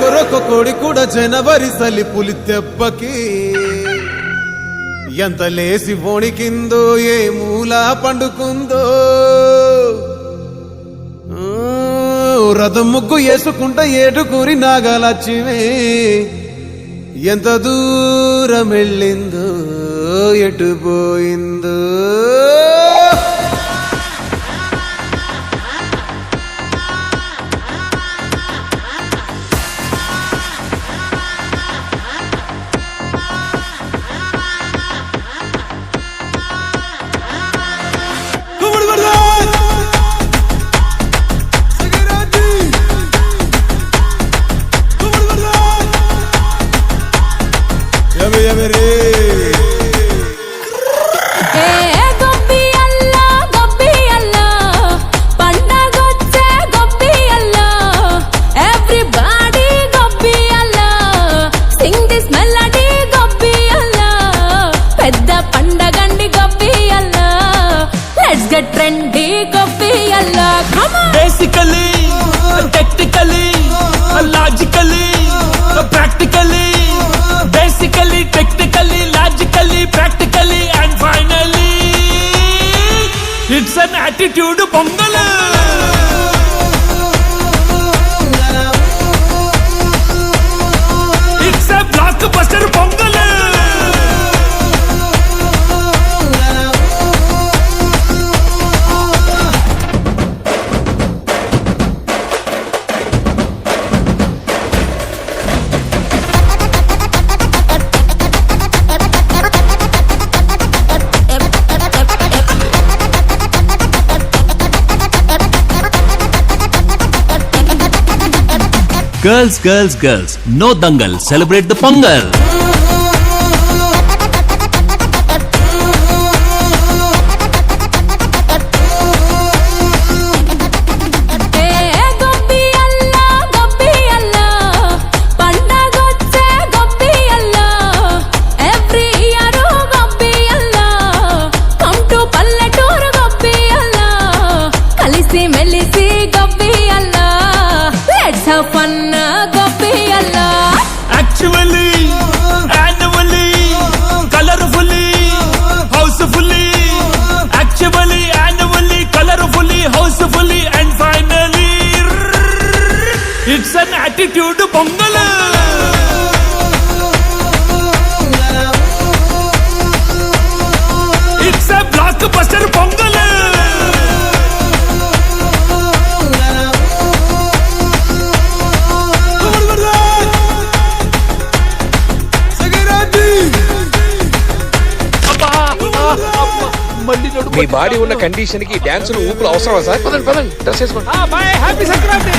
కొరొక కోడి కూడా జనవరి సలి పులి దెబ్బకి ఎంత లేసి వణికిందో ఏ మూల పండుకుందో రథం ముగ్గు వేసుకుంటా ఏడుకూరి నాగలక్ష్మి ఎంత దూరం వెళ్ళిందో ఎటు పోయిందో trendy gobbiyalla basically technically logically practically basically technically logically practically and finally it's an attitude pongal it's a blockbuster pongal Girls, girls, girls, no dangal, celebrate the Pongal. Actually, annually, colorfully, housefully. Actually, annually, colorfully, housefully, and finally, it's an attitude pongal. It's a blockbuster pongal. Me body ఉన్న condition కి dance ఊపులు అవసరమా sir? పదండి పదండి dress వేసుకోండి. Happy Sankranti.